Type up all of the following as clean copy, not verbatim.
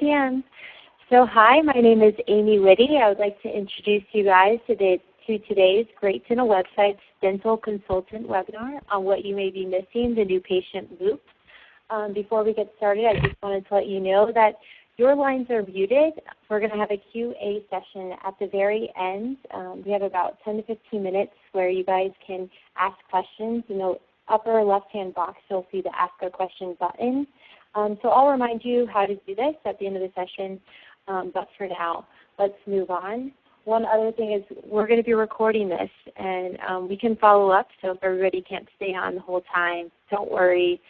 p.m. So hi, my name is Amy Whitty. I would like to introduce you guys to today's Great Dental Website's Dental Consultant webinar on what you may be missing, the new patient loop. Before we get started, I just wanted to let you know that your lines are muted. We're going to have a Q&A session at the very end. We have about 10 to 15 minutes where you guys can ask questions. In the upper left-hand box, you'll see the Ask a Question button. So I'll remind you how to do this at the end of the session. But for now, let's move on. One other thing is we're going to be recording this, and we can follow up. So if everybody can't stay on the whole time, don't worry.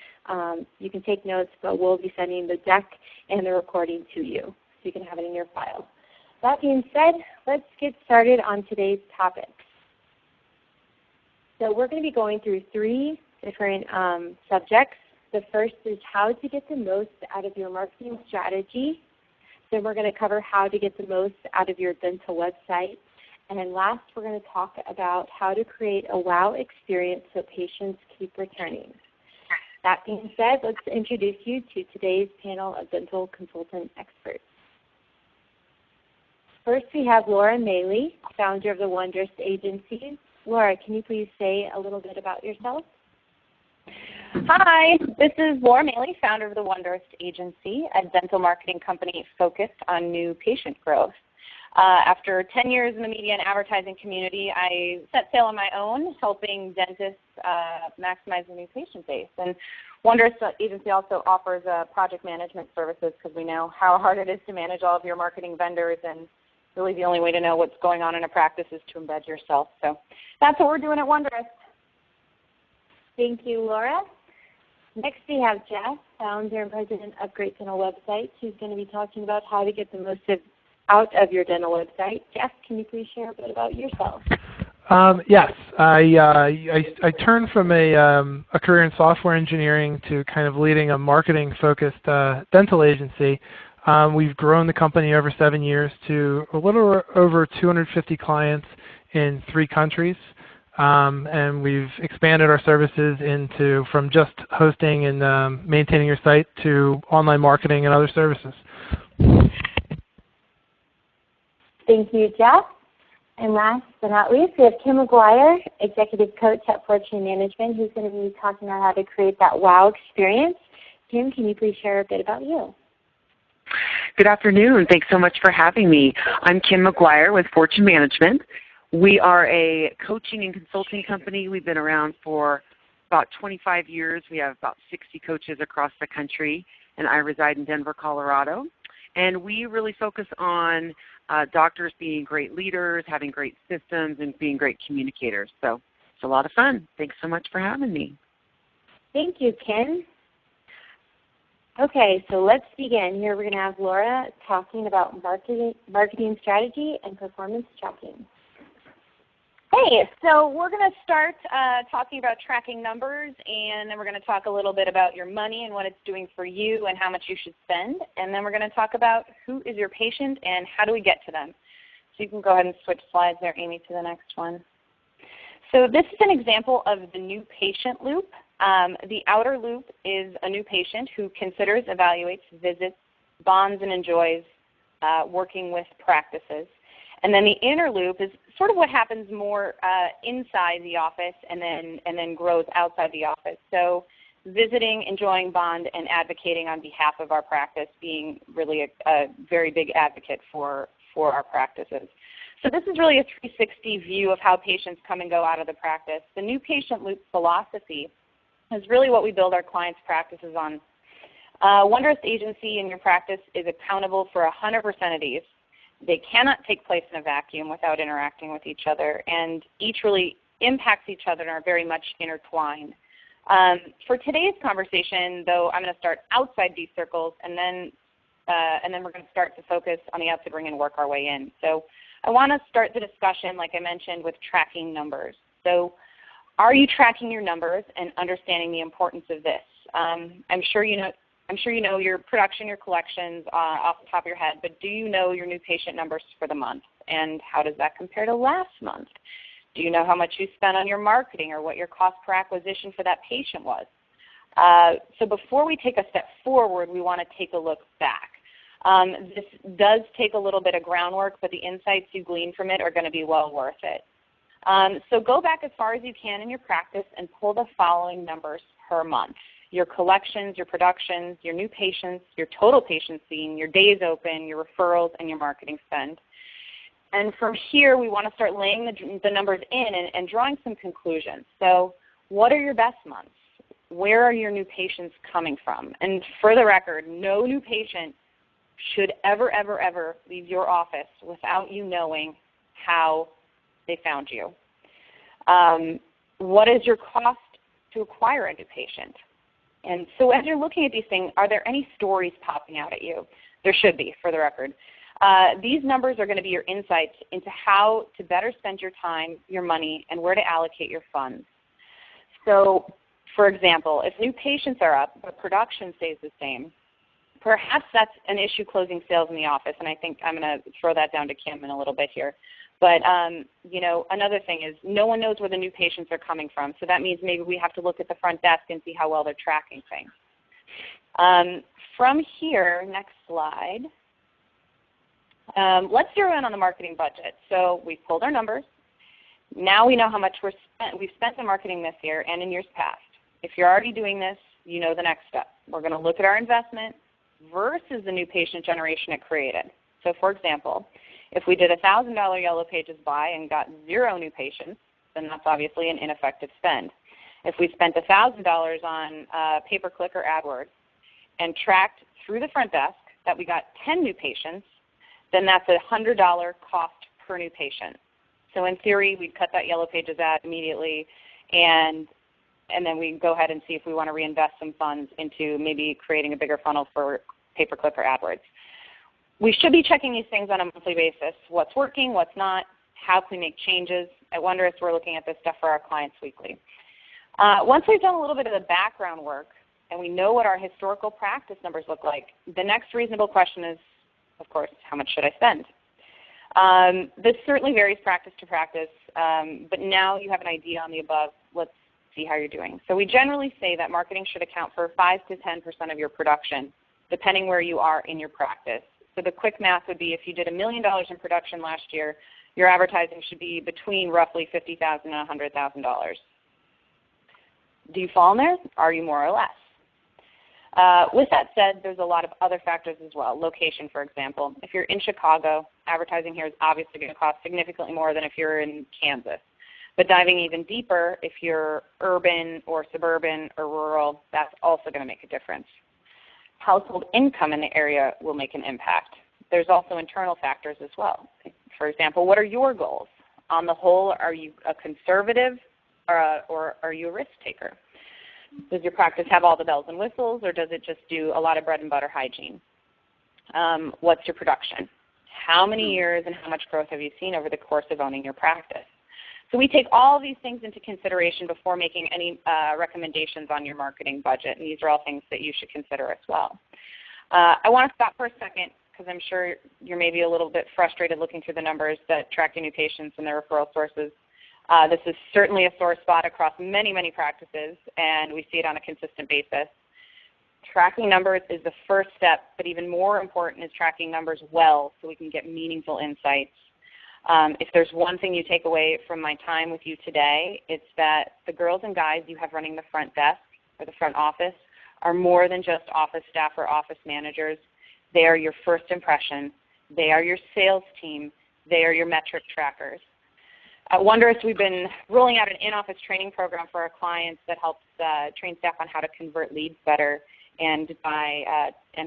You can take notes, but we'll be sending the deck and the recording to you, so you can have it in your file. That being said, let's get started on today's topics. So we're going to be going through three different subjects. The first is how to get the most out of your marketing strategy. Then we're going to cover how to get the most out of your dental website. And then last, we're going to talk about how to create a wow experience so patients keep returning. That being said, let's introduce you to today's panel of dental consultant experts. First, we have Laura Maley, founder of the Wondrous Agency. Laura, can you please say a little bit about yourself? Hi, this is Laura Maley, founder of the Wondrous Agency, a dental marketing company focused on new patient growth. After 10 years in the media and advertising community, I set sail on my own, helping dentists maximize the new patient base. And Wondrous Agency also offers project management services because we know how hard it is to manage all of your marketing vendors, and really the only way to know what's going on in a practice is to embed yourself. So that's what we're doing at Wondrous. Thank you, Laura. Next we have Jeff, founder and president of Great Dental Website, who's going to be talking about how to get the most out of your dental website. Jeff, can you please share a bit about yourself? Yes, I turned from a career in software engineering to kind of leading a marketing-focused dental agency. We've grown the company over 7 years to a little over 250 clients in 3 countries. And we've expanded our services from just hosting and maintaining your site to online marketing and other services. Thank you, Jeff. And last but not least, we have Kim McGuire, executive coach at Fortune Management, who's going to be talking about how to create that wow experience. Kim, can you please share a bit about you? Good afternoon. Thanks so much for having me. I'm Kim McGuire with Fortune Management. We are a coaching and consulting company. We've been around for about 25 years. We have about 60 coaches across the country, and I reside in Denver, Colorado. And we really focus on doctors being great leaders, having great systems, and being great communicators. So it's a lot of fun. Thanks so much for having me. Thank you, Kim. Okay, so let's begin. Here we're going to have Laura talking about marketing strategy and performance tracking. Hey, so we're going to start talking about tracking numbers, and then we're going to talk a little bit about your money and what it's doing for you and how much you should spend. And then we're going to talk about who is your patient and how do we get to them. So you can go ahead and switch slides there, Amy, to the next one. So this is an example of the new patient loop. The outer loop is a new patient who considers, evaluates, visits, bonds, and enjoys working with practices. And then the inner loop is sort of what happens more inside the office and then grows outside the office. So visiting, enjoying, bond, and advocating on behalf of our practice, being really a very big advocate for our practices. So this is really a 360 view of how patients come and go out of the practice. The new patient loop philosophy is really what we build our clients' practices on. Wondrous Agency in your practice is accountable for 100% of these. They cannot take place in a vacuum without interacting with each other, and each really impacts each other and are very much intertwined. For today's conversation, though, I'm going to start outside these circles, and then we're going to start to focus on the outside ring and work our way in. So I want to start the discussion, like I mentioned, with tracking numbers. So are you tracking your numbers and understanding the importance of this? I'm sure you know your production, your collections off the top of your head, but do you know your new patient numbers for the month? And how does that compare to last month? Do you know how much you spent on your marketing or what your cost per acquisition for that patient was? So before we take a step forward, we want to take a look back. This does take a little bit of groundwork, but the insights you glean from it are going to be well worth it. So go back as far as you can in your practice and pull the following numbers per month: your collections, your productions, your new patients, your total patients seen, your days open, your referrals, and your marketing spend. And from here, we want to start laying the numbers in and drawing some conclusions. So what are your best months? Where are your new patients coming from? And for the record, no new patient should ever, ever, ever leave your office without you knowing how they found you. What is your cost to acquire a new patient? And so as you're looking at these things, are there any stories popping out at you? There should be, for the record. These numbers are going to be your insights into how to better spend your time, your money, and where to allocate your funds. So, for example, if new patients are up but production stays the same, perhaps that's an issue closing sales in the office, and I think I'm going to throw that down to Kim in a little bit here. But you know, another thing is no one knows where the new patients are coming from, so that means maybe we have to look at the front desk and see how well they're tracking things. From here, next slide, let's zero in on the marketing budget. So we've pulled our numbers. Now we know how much we've spent on marketing this year and in years past. If you're already doing this, you know the next step. We're going to look at our investment versus the new patient generation it created. So for example, if we did a $1,000 Yellow Pages buy and got 0 new patients, then that's obviously an ineffective spend. If we spent $1,000 on pay-per-click or AdWords and tracked through the front desk that we got 10 new patients, then that's a $100 cost per new patient. So in theory, we'd cut that Yellow Pages ad immediately, and then we go ahead and see if we want to reinvest some funds into maybe creating a bigger funnel for pay-per-click or AdWords. We should be checking these things on a monthly basis. What's working, what's not, how can we make changes? I wonder if we're looking at this stuff for our clients weekly. Once we've done a little bit of the background work and we know what our historical practice numbers look like, the next reasonable question is, of course, how much should I spend? This certainly varies practice to practice, but now you have an idea on the above. Let's see how you're doing. So we generally say that marketing should account for 5 to 10% of your production, depending where you are in your practice. So the quick math would be if you did $1 million in production last year, your advertising should be between roughly $50,000 and $100,000. Do you fall in there? Are you more or less? With that said, there's a lot of other factors as well. Location, for example. If you're in Chicago, advertising here is obviously going to cost significantly more than if you're in Kansas. But diving even deeper, if you're urban or suburban or rural, that's also going to make a difference. Household income in the area will make an impact. There's also internal factors as well. For example, what are your goals? On the whole, are you a conservative or are you a risk taker? Does your practice have all the bells and whistles, or does it just do a lot of bread and butter hygiene? What's your production? How many years and how much growth have you seen over the course of owning your practice? So we take all these things into consideration before making any recommendations on your marketing budget, and these are all things that you should consider as well. I want to stop for a second because I'm sure you're maybe a little bit frustrated looking through the numbers that track your new patients and their referral sources. This is certainly a sore spot across many, many practices, and we see it on a consistent basis. Tracking numbers is the first step, but even more important is tracking numbers well so we can get meaningful insights. If there's one thing you take away from my time with you today, it's that the girls and guys you have running the front desk or the front office are more than just office staff or office managers. They are your first impression. They are your sales team. They are your metric trackers. At Wondrous, we've been rolling out an in-office training program for our clients that helps train staff on how to convert leads better and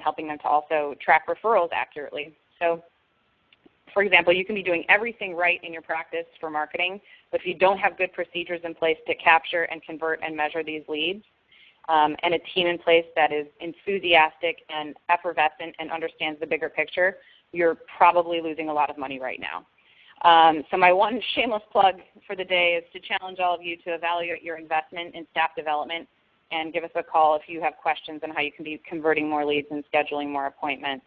helping them to also track referrals accurately. So, for example, you can be doing everything right in your practice for marketing, but if you don't have good procedures in place to capture and convert and measure these leads, and a team in place that is enthusiastic and effervescent and understands the bigger picture, you're probably losing a lot of money right now. So my one shameless plug for the day is to challenge all of you to evaluate your investment in staff development and give us a call if you have questions on how you can be converting more leads and scheduling more appointments.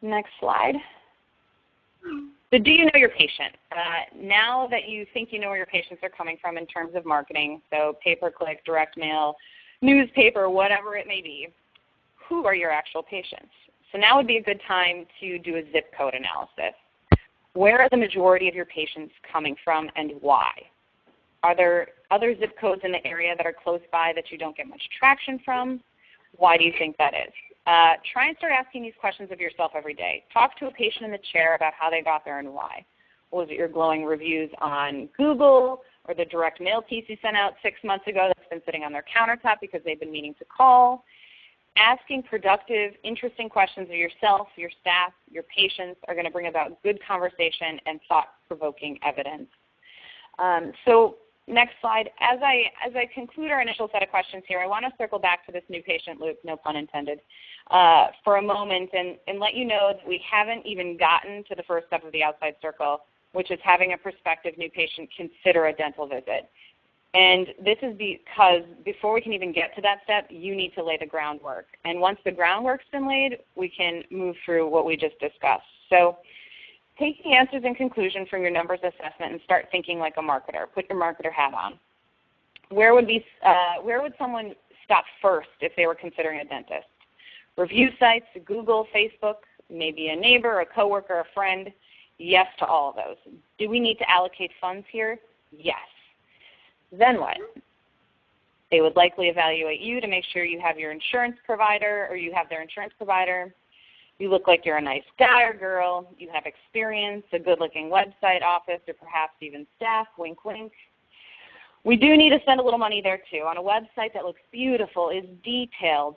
Next slide. So do you know your patient? Now that you think you know where your patients are coming from in terms of marketing, so pay-per-click, direct mail, newspaper, whatever it may be, who are your actual patients? So now would be a good time to do a zip code analysis. Where are the majority of your patients coming from and why? Are there other zip codes in the area that are close by that you don't get much traction from? Why do you think that is? Try and start asking these questions of yourself every day. Talk to a patient in the chair about how they got there and why. Was it your glowing reviews on Google or the direct mail piece you sent out 6 months ago that's been sitting on their countertop because they've been meaning to call? Asking productive, interesting questions of yourself, your staff, your patients are going to bring about good conversation and thought-provoking evidence. So next slide. As I conclude our initial set of questions here, I want to circle back to this new patient loop, no pun intended, for a moment and let you know that we haven't even gotten to the first step of the outside circle, which is having a prospective new patient consider a dental visit. And this is because before we can even get to that step, you need to lay the groundwork. And once the groundwork's been laid, we can move through what we just discussed. So take the answers and conclusion from your numbers assessment and start thinking like a marketer. Put your marketer hat on. Where would someone stop first if they were considering a dentist? Review sites, Google, Facebook, maybe a neighbor, a coworker, a friend. Yes to all of those. Do we need to allocate funds here? Yes. Then what? They would likely evaluate you to make sure you have your insurance provider or you have their insurance provider. You look like you're a nice guy or girl. You have experience, a good-looking website, office, or perhaps even staff. Wink, wink. We do need to spend a little money there too on a website that looks beautiful, is detailed,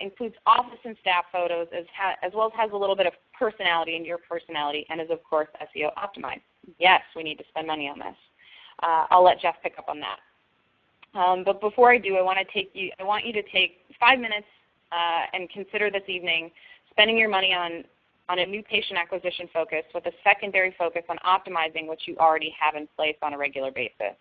includes office and staff photos, as well as has a little bit of personality in your personality, and is, of course, SEO optimized. Yes, we need to spend money on this. I'll let Jeff pick up on that. But before I do, I want you to take 5 minutes and consider this evening spending your money on a new patient acquisition focus with a secondary focus on optimizing what you already have in place on a regular basis.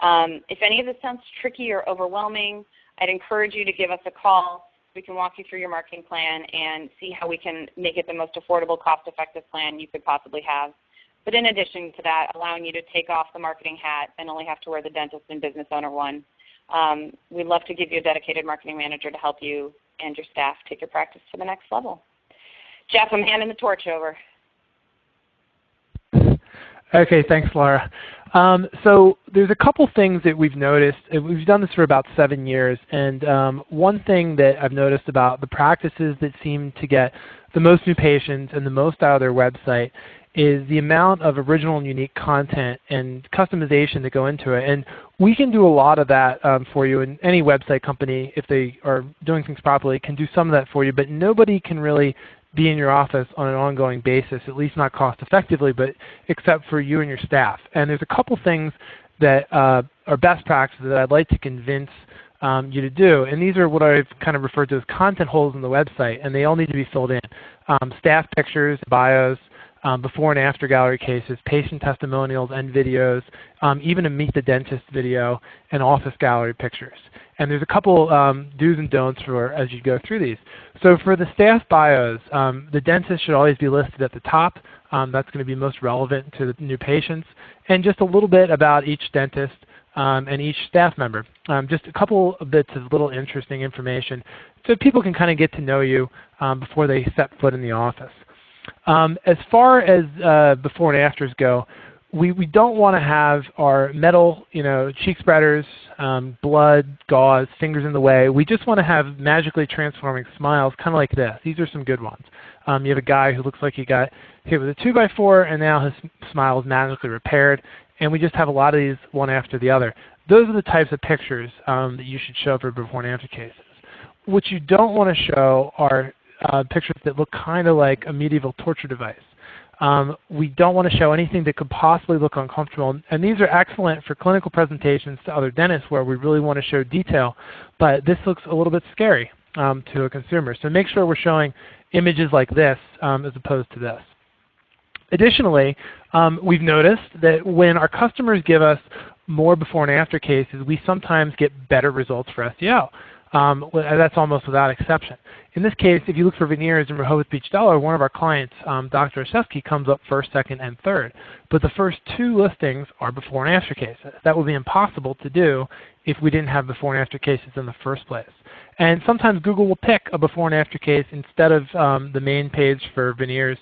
If any of this sounds tricky or overwhelming, I'd encourage you to give us a call. We can walk you through your marketing plan and see how we can make it the most affordable, cost-effective plan you could possibly have. But in addition to that, allowing you to take off the marketing hat and only have to wear the dentist and business owner one. We'd love to give you a dedicated marketing manager to help you and your staff take your practice to the next level. Jeff, I'm handing the torch over. Okay, thanks, Laura. So there's a couple things that we've noticed. We've done this for about 7 years, and one thing that I've noticed about the practices that seem to get the most new patients and the most out of their website is the amount of original and unique content and customization that go into it. And we can do a lot of that for you, and any website company, if they are doing things properly, can do some of that for you, but nobody can really be in your office on an ongoing basis, at least not cost effectively, but except for you and your staff. And there's a couple things that are best practices that I'd like to convince you to do. And these are what I've kind of referred to as content holes in the website, and they all need to be filled in. Staff pictures, bios, before and after gallery cases, patient testimonials and videos, even a Meet the Dentist video, and office gallery pictures. And there's a couple do's and don'ts for as you go through these. So for the staff bios, the dentist should always be listed at the top. That's going to be most relevant to the new patients. And just a little bit about each dentist and each staff member. Just a couple of bits of little interesting information so people can kind of get to know you before they set foot in the office. As far as before and afters go, we don't want to have our metal, cheek spreaders, blood, gauze, fingers in the way. We just want to have magically transforming smiles, kind of like this. These are some good ones. You have a guy who looks like he got hit with a 2x4 and now his smile is magically repaired, and we just have a lot of these one after the other. Those are the types of pictures that you should show for before and after cases. What you don't want to show are pictures that look kind of like a medieval torture device. We don't want to show anything that could possibly look uncomfortable. And these are excellent for clinical presentations to other dentists where we really want to show detail, but this looks a little bit scary to a consumer. So make sure we're showing images like this as opposed to this. Additionally, we've noticed that when our customers give us more before and after cases, we sometimes get better results for SEO. That's almost without exception. In this case, if you look for veneers in Rehoboth Beach, Delaware, one of our clients, Dr. Oshesky, comes up first, second, and third. But the first 2 listings are before and after cases. That would be impossible to do if we didn't have before and after cases in the first place. And sometimes Google will pick a before and after case instead of the main page for veneers.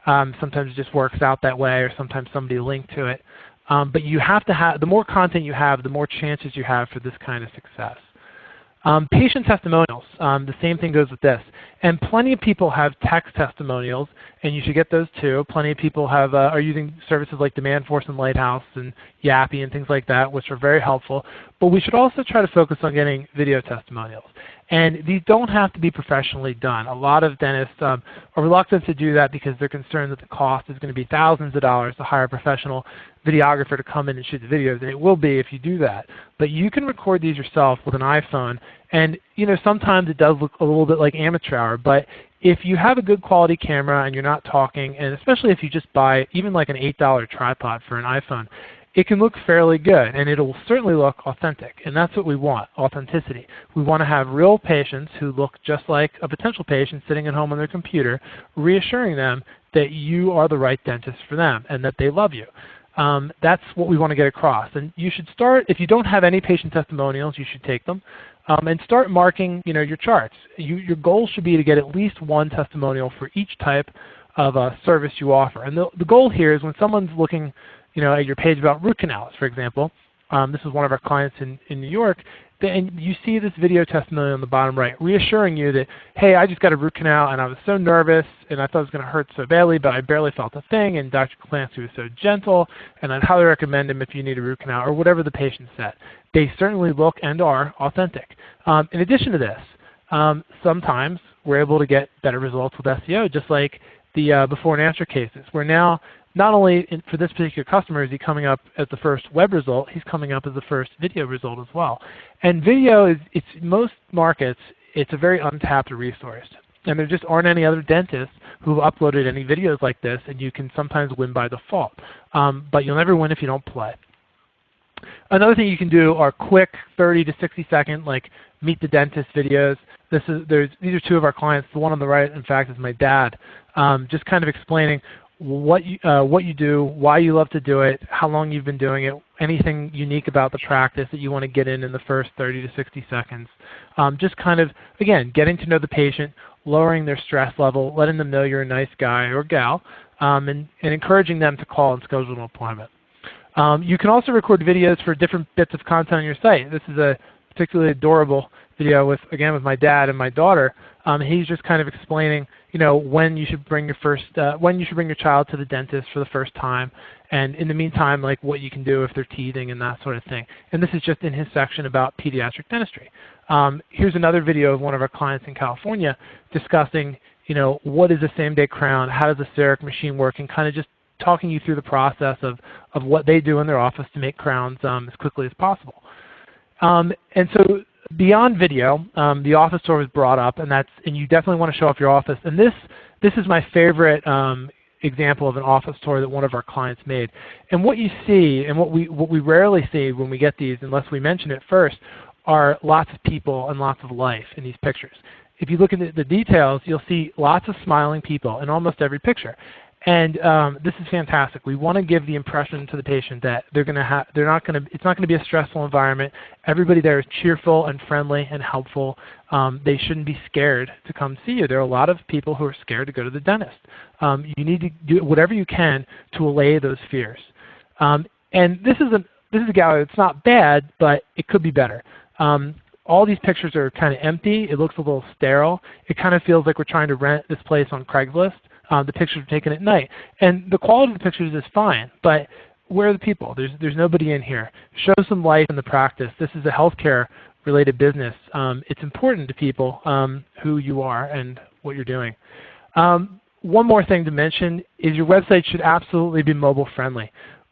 Sometimes it just works out that way, or sometimes somebody linked to it. But you have to have, the more content you have, the more chances you have for this kind of success. Patient testimonials, the same thing goes with this. And plenty of people have text testimonials, and you should get those too. Plenty of people have, are using services like Demandforce and Lighthouse and Yappy and things like that, which are very helpful. But we should also try to focus on getting video testimonials. And these don't have to be professionally done. A lot of dentists are reluctant to do that because they're concerned that the cost is going to be thousands of dollars to hire a professional videographer to come in and shoot the videos, and it will be if you do that. But you can record these yourself with an iPhone, and sometimes it does look a little bit like amateur hour, but if you have a good quality camera and you're not talking, and especially if you just buy even like an $8 tripod for an iPhone, it can look fairly good, and it will certainly look authentic, and that's what we want, authenticity. We want to have real patients who look just like a potential patient sitting at home on their computer, reassuring them that you are the right dentist for them and that they love you. That's what we want to get across. And you should start, if you don't have any patient testimonials, you should take them and start marking your charts. Your goal should be to get at least 1 testimonial for each type of service you offer. And the goal here is when someone's looking at your page about root canals, for example, this is one of our clients in New York, and you see this video testimonial on the bottom right reassuring you that, hey, I just got a root canal and I was so nervous and I thought it was going to hurt so badly, but I barely felt a thing, and Dr. Clancy was so gentle, and I'd highly recommend him if you need a root canal, or whatever the patient said. They certainly look and are authentic. In addition to this, sometimes we're able to get better results with SEO, just like the before and after cases. We're now not only for this particular customer is he coming up as the first web result, he's coming up as the first video result as well. And video is, most markets, it's a very untapped resource. And there just aren't any other dentists who have uploaded any videos like this, and you can sometimes win by default. But you'll never win if you don't play. Another thing you can do are quick 30 to 60 second like meet the dentist videos. These are 2 of our clients. The one on the right, in fact, is my dad. Just kind of explaining what you do, why you love to do it, how long you've been doing it, anything unique about the practice that you want to get in the first 30 to 60 seconds. Just kind of, again, getting to know the patient, lowering their stress level, letting them know you're a nice guy or gal, and encouraging them to call and schedule an appointment. You can also record videos for different bits of content on your site. This is a particularly adorable video with my dad and my daughter. He's just kind of explaining, when you should bring your child to the dentist for the first time, and in the meantime, like what you can do if they're teething and that sort of thing. And this is just in his section about pediatric dentistry. Here's another video of one of our clients in California discussing, what is a same-day crown, how does the CEREC machine work, and kind of just talking you through the process of what they do in their office to make crowns as quickly as possible. And so beyond video, the office tour was brought up, and you definitely want to show off your office. And this is my favorite example of an office tour that one of our clients made. And what you see, and what we rarely see when we get these, unless we mention it first, are lots of people and lots of life in these pictures. If you look at the details, you'll see lots of smiling people in almost every picture. And this is fantastic. We want to give the impression to the patient that it's not going to be a stressful environment. Everybody there is cheerful and friendly and helpful. They shouldn't be scared to come see you. There are a lot of people who are scared to go to the dentist. You need to do whatever you can to allay those fears. And this is a gallery that's not bad, but it could be better. All these pictures are kind of empty. It looks a little sterile. It kind of feels like we're trying to rent this place on Craigslist. The pictures are taken at night. And the quality of the pictures is fine, but where are the people? There's nobody in here. Show some life in the practice. This is a healthcare related business. It's important to people who you are and what you're doing. One more thing to mention is your website should absolutely be mobile friendly.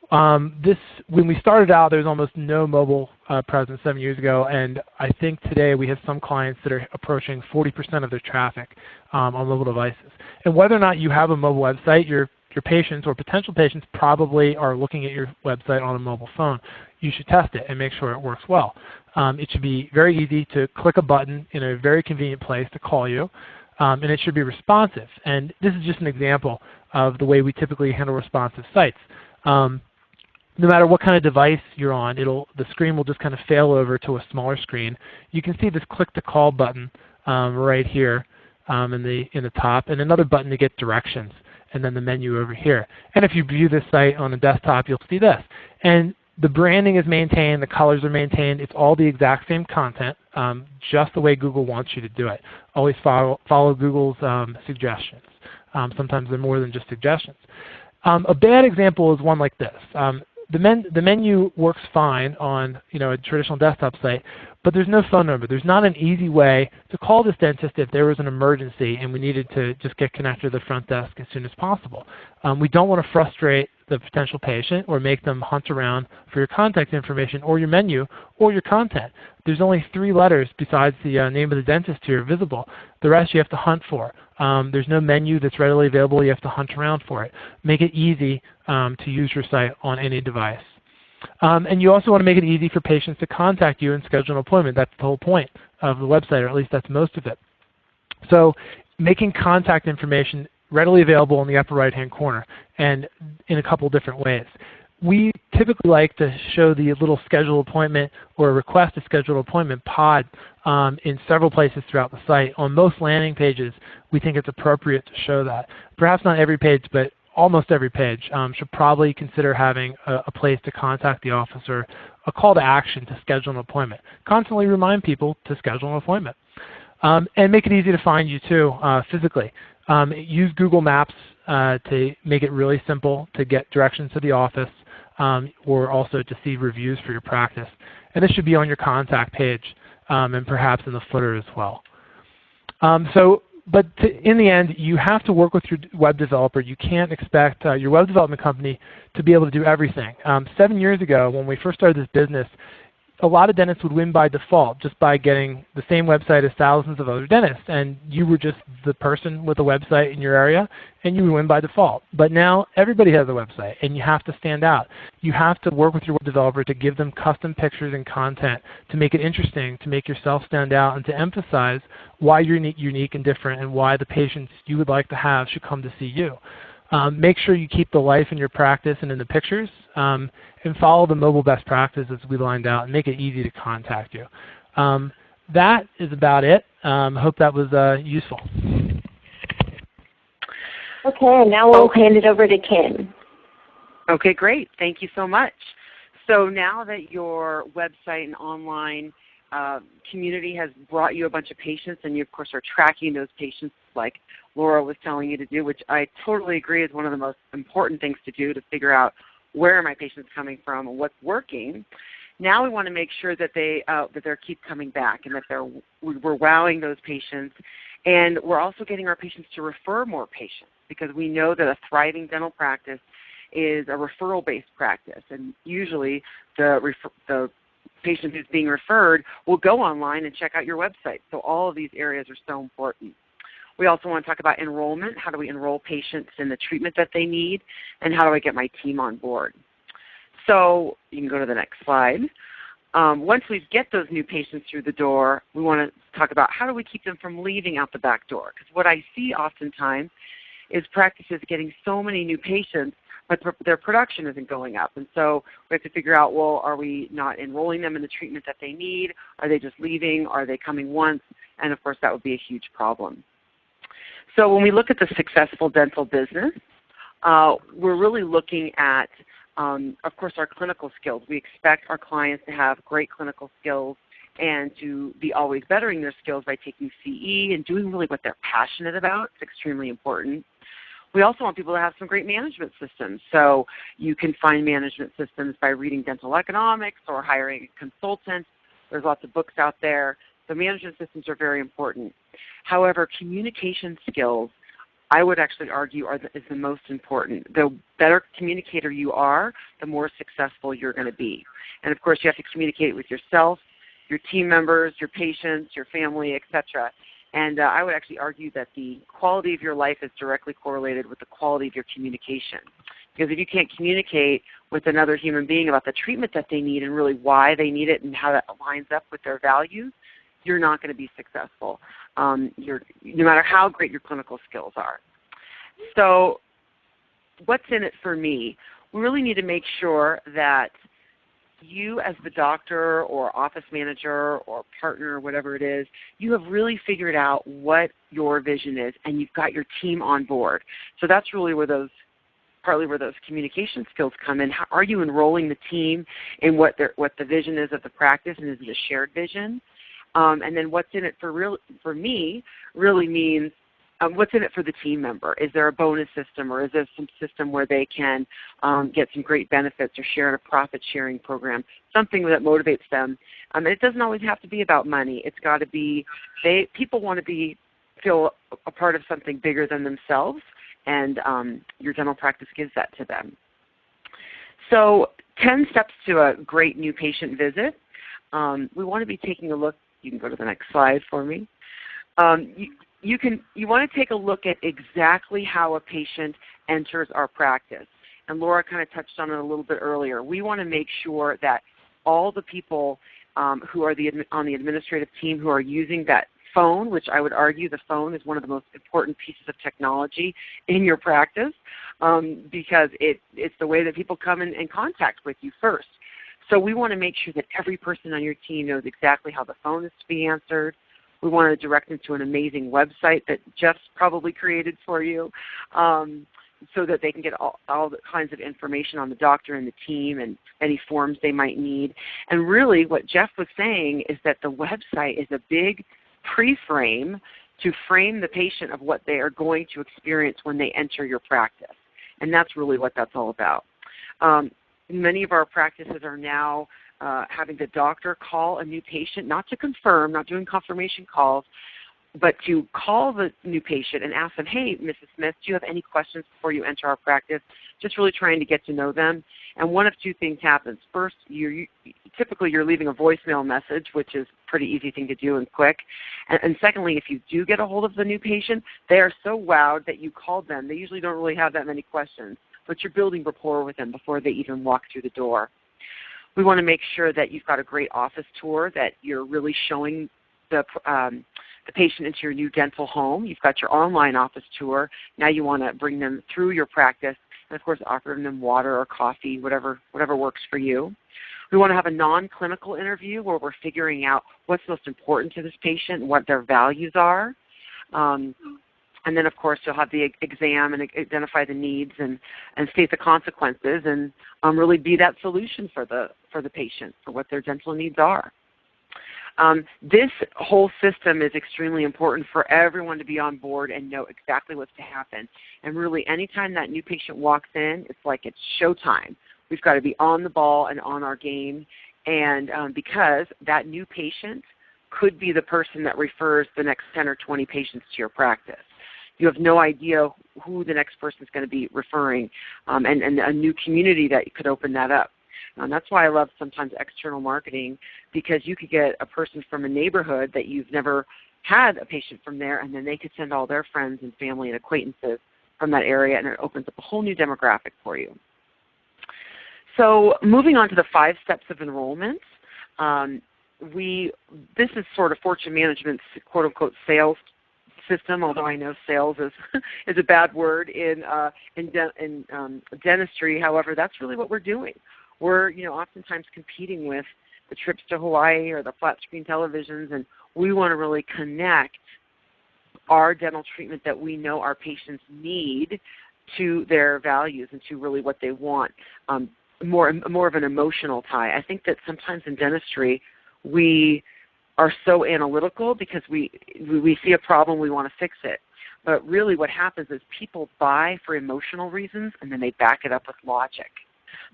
When we started out, there was almost no mobile presence 7 years ago, and I think today we have some clients that are approaching 40% of their traffic on mobile devices. And whether or not you have a mobile website, you're your patients or potential patients probably are looking at your website on a mobile phone. You should test it and make sure it works well. It should be very easy to click a button in a very convenient place to call you, and it should be responsive. And this is just an example of the way we typically handle responsive sites. No matter what kind of device you're on, the screen will just kind of fail over to a smaller screen. You can see this click to call button right here in the top, and another button to get directions, and then the menu over here. And if you view this site on a desktop, you'll see this. And the branding is maintained, the colors are maintained, it's all the exact same content, just the way Google wants you to do it. Always follow Google's suggestions. Sometimes they're more than just suggestions. A bad example is one like this. The menu works fine on a traditional desktop site, but there's no phone number. There's not an easy way to call this dentist if there was an emergency and we needed to just get connected to the front desk as soon as possible. We don't want to frustrate the potential patient or make them hunt around for your contact information or your menu or your content. There's only 3 letters besides the name of the dentist here visible. The rest you have to hunt for. There's no menu that's readily available. You have to hunt around for it. Make it easy to use your site on any device. And you also want to make it easy for patients to contact you and schedule an appointment. That's the whole point of the website, or at least that's most of it. So making contact information readily available in the upper right-hand corner, and in a couple different ways. We typically like to show the little schedule appointment or request to schedule an appointment pod in several places throughout the site. On most landing pages, we think it's appropriate to show that. Perhaps not every page, but almost every page should probably consider having a place to contact the office or a call to action to schedule an appointment. Constantly remind people to schedule an appointment. And make it easy to find you too physically. Use Google Maps to make it really simple to get directions to the office or also to see reviews for your practice. And this should be on your contact page and perhaps in the footer as well. But in the end, you have to work with your web developer. You can't expect your web development company to be able to do everything. 7 years ago, when we first started this business, a lot of dentists would win by default just by getting the same website as thousands of other dentists, and you were just the person with a website in your area, and you would win by default. But now everybody has a website, and you have to stand out. You have to work with your web developer to give them custom pictures and content to make it interesting, to make yourself stand out, and to emphasize why you're unique and different and why the patients you would like to have should come to see you. Make sure you keep the life in your practice and in the pictures, and follow the mobile best practices we lined out and make it easy to contact you. That is about it. Hope that was useful. Okay, and now we'll hand it over to Kim. Okay, great. Thank you so much. So now that your website and online community has brought you a bunch of patients, and you, of course, are tracking those patients like Laura was telling you to do, which I totally agree is one of the most important things to do, to figure out where are my patients coming from and what's working. Now we want to make sure that they keep coming back and that we're wowing those patients. And we're also getting our patients to refer more patients, because we know that a thriving dental practice is a referral-based practice. And usually the patient who's being referred will go online and check out your website. So all of these areas are so important. We also want to talk about enrollment. How do we enroll patients in the treatment that they need? And how do I get my team on board? So you can go to the next slide. Once we get those new patients through the door, we want to talk about how do we keep them from leaving out the back door. Because what I see oftentimes is practices getting so many new patients, but their production isn't going up. And so we have to figure out, well, are we not enrolling them in the treatment that they need? Are they just leaving? Are they coming once? And of course, that would be a huge problem. So when we look at the successful dental business, we're really looking at, of course, our clinical skills. We expect our clients to have great clinical skills and to be always bettering their skills by taking CE and doing really what they're passionate about. It's extremely important. We also want people to have some great management systems. So you can find management systems by reading Dental Economics or hiring a consultant. There's lots of books out there. So management systems are very important. However, communication skills, I would actually argue, is the most important. The better communicator you are, the more successful you're going to be. And of course, you have to communicate with yourself, your team members, your patients, your family, etc. And I would actually argue that the quality of your life is directly correlated with the quality of your communication. Because if you can't communicate with another human being about the treatment that they need and really why they need it and how that lines up with their values, you're not going to be successful, no matter how great your clinical skills are. So what's in it for me? We really need to make sure that you as the doctor or office manager or partner or whatever it is, you have really figured out what your vision is and you've got your team on board. So that's really where partly where those communication skills come in. How are you enrolling the team in what the vision is of the practice, and is it a shared vision? And then what's in it for me really means what's in it for the team member. Is there a bonus system, or is there some system where they can get some great benefits or share in a profit-sharing program, something that motivates them? And it doesn't always have to be about money. It's got to be people want to feel a part of something bigger than themselves, and your dental practice gives that to them. So 10 steps to a great new patient visit. We want to be taking a look. You can go to the next slide for me. You want to take a look at exactly how a patient enters our practice. And Laura kind of touched on it a little bit earlier. We want to make sure that all the people who are on the administrative team who are using that phone, which I would argue the phone is one of the most important pieces of technology in your practice, because it's the way that people come in contact with you first. So we want to make sure that every person on your team knows exactly how the phone is to be answered. We want to direct them to an amazing website that Jeff's probably created for you, so that they can get all the kinds of information on the doctor and the team and any forms they might need. And really what Jeff was saying is that the website is a big pre-frame to frame the patient of what they are going to experience when they enter your practice. And that's really what that's all about. Many of our practices are now having the doctor call a new patient, not to confirm, not doing confirmation calls, but to call the new patient and ask them, hey, Mrs. Smith, do you have any questions before you enter our practice? Just really trying to get to know them. And one of two things happens. First, typically you're leaving a voicemail message, which is a pretty easy thing to do and quick. And secondly, if you do get a hold of the new patient, they are so wowed that you called them. They usually don't really have that many questions, but you're building rapport with them before they even walk through the door. We want to make sure that you've got a great office tour, that you're really showing the patient into your new dental home. You've got your online office tour. Now you want to bring them through your practice and, of course, offering them water or coffee, whatever works for you. We want to have a non-clinical interview where we're figuring out what's most important to this patient and what their values are. And then, of course, you'll have the exam and identify the needs and state the consequences and really be that solution for the patient for what their dental needs are. This whole system is extremely important for everyone to be on board and know exactly what's to happen. And really, anytime that new patient walks in, it's like it's showtime. We've got to be on the ball and on our game, and because that new patient could be the person that refers the next 10 or 20 patients to your practice. You have no idea who the next person is going to be referring, and a new community that could open that up. That's why I love sometimes external marketing, because you could get a person from a neighborhood that you've never had a patient from there, and then they could send all their friends and family and acquaintances from that area, and it opens up a whole new demographic for you. So moving on to the 5 steps of enrollment, this is sort of Fortune Management's quote-unquote sales system, although I know sales is a bad word in dentistry. However, that's really what we're doing. We're oftentimes competing with the trips to Hawaii or the flat screen televisions, and we want to really connect our dental treatment that we know our patients need to their values and to really what they want, more of an emotional tie. I think that sometimes in dentistry we are so analytical because we see a problem, we want to fix it. But really what happens is people buy for emotional reasons and then they back it up with logic.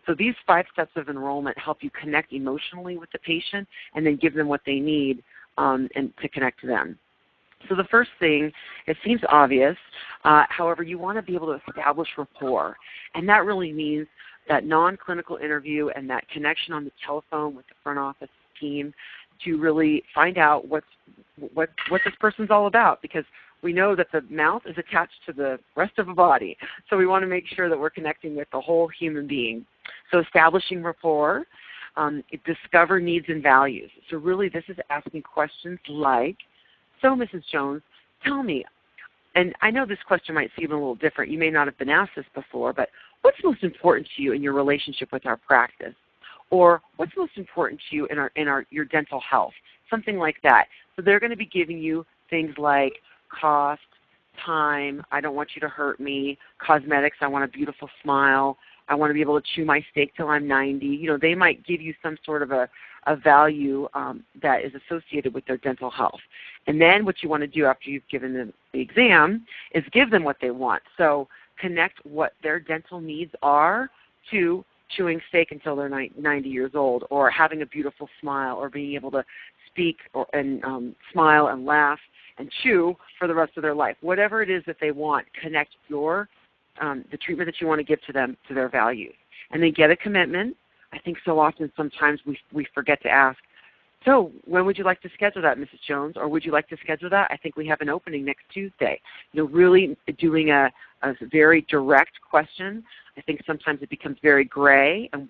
So these 5 steps of enrollment help you connect emotionally with the patient and then give them what they need and to connect to them. So the first thing, it seems obvious, however, you want to be able to establish rapport. And that really means that non-clinical interview and that connection on the telephone with the front office team, to really find out what this person's all about, because we know that the mouth is attached to the rest of the body. So we want to make sure that we're connecting with the whole human being. So establishing rapport, discover needs and values. So really this is asking questions like, so Mrs. Jones, tell me, and I know this question might seem a little different. You may not have been asked this before, but what's most important to you in your relationship with our practice? Or what's most important to you in your dental health? Something like that. So they're going to be giving you things like cost, time, I don't want you to hurt me, cosmetics, I want a beautiful smile, I want to be able to chew my steak till I'm 90. You know, they might give you some sort of a value that is associated with their dental health. And then what you want to do after you've given them the exam is give them what they want. So connect what their dental needs are to chewing steak until they're 90 years old, or having a beautiful smile, or being able to speak and smile and laugh and chew for the rest of their life. Whatever it is that they want, connect the treatment that you want to give to them to their values. And then get a commitment. I think so often sometimes we forget to ask, so when would you like to schedule that, Mrs. Jones? Or would you like to schedule that? I think we have an opening next Tuesday. You know, really doing a very direct question. I think sometimes it becomes very gray. And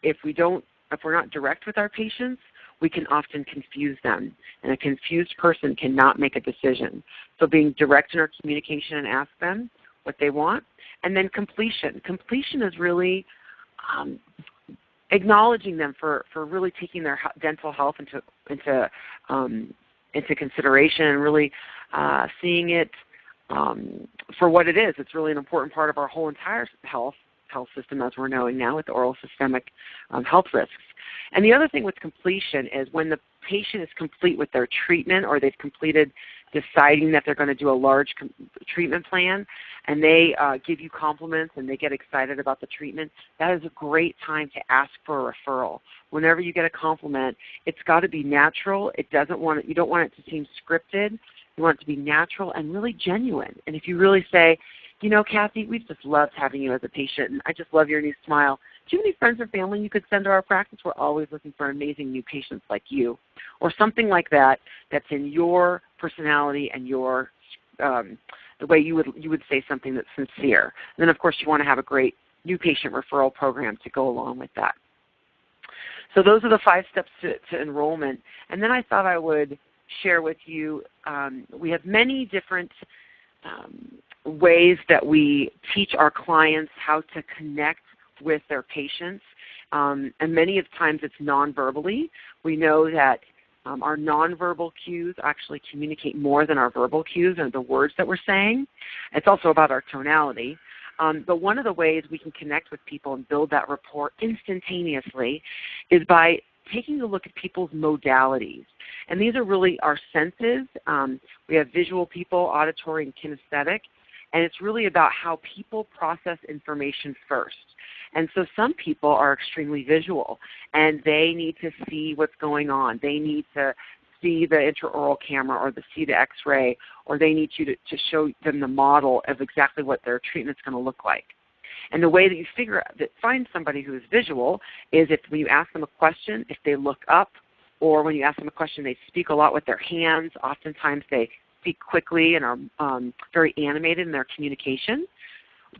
if we're not direct with our patients, we can often confuse them. And a confused person cannot make a decision. So being direct in our communication and ask them what they want. And then completion. Completion is really acknowledging them for really taking their dental health into consideration, and really seeing it for what it is. It's really an important part of our whole entire health system, as we're knowing now with the oral systemic health risks. And the other thing with completion is when the patient is complete with their treatment, or they've completed deciding that they're going to do a large treatment plan, and they give you compliments and they get excited about the treatment, that is a great time to ask for a referral. Whenever you get a compliment, it's got to be natural. You don't want it to seem scripted. You want it to be natural and really genuine. And if you really say, you know, Kathy, we've just loved having you as a patient, and I just love your new smile. Do you have any friends or family you could send to our practice? We're always looking for amazing new patients like you. Or something like that that's in your personality and your the way you would say something that's sincere. And then, of course, you want to have a great new patient referral program to go along with that. So those are the 5 steps to enrollment. And then I thought I would share with you, we have many different ways that we teach our clients how to connect with their patients. And many of times it's non-verbally. We know that our nonverbal cues actually communicate more than our verbal cues and the words that we're saying. It's also about our tonality. But one of the ways we can connect with people and build that rapport instantaneously is by taking a look at people's modalities. And these are really our senses. We have visual people, auditory, and kinesthetic. And it's really about how people process information first. And so some people are extremely visual, and they need to see what's going on. They need to see the intraoral camera or see the x-ray, or they need you to show them the model of exactly what their treatment's going to look like. And the way that you find somebody who is visual is when you ask them a question, if they look up, or when you ask them a question, they speak a lot with their hands. Oftentimes they speak quickly and are very animated in their communication.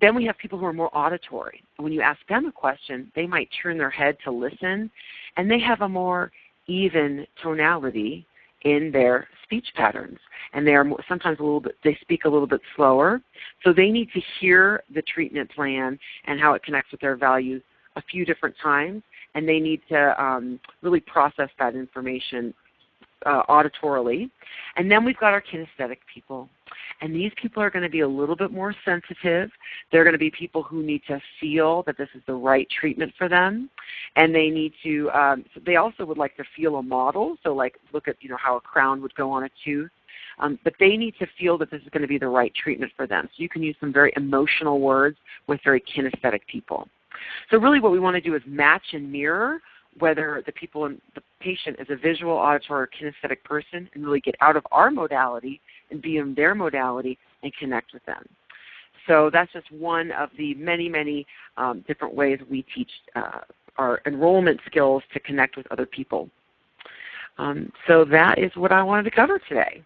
Then we have people who are more auditory. When you ask them a question, they might turn their head to listen, and they have a more even tonality in their speech patterns. And they are sometimes they speak a little bit slower. So they need to hear the treatment plan and how it connects with their values a few different times, and they need to really process that information auditorily. And then we've got our kinesthetic people. And these people are going to be a little bit more sensitive. They're going to be people who need to feel that this is the right treatment for them. And they need to, they also would like to feel a model. So like look at how a crown would go on a tooth. But they need to feel that this is going to be the right treatment for them. So you can use some very emotional words with very kinesthetic people. So really what we want to do is match and mirror whether the patient is a visual, auditory, or kinesthetic person, and really get out of our modality and be in their modality and connect with them. So that's just one of the many, many different ways we teach our enrollment skills to connect with other people. So that is what I wanted to cover today.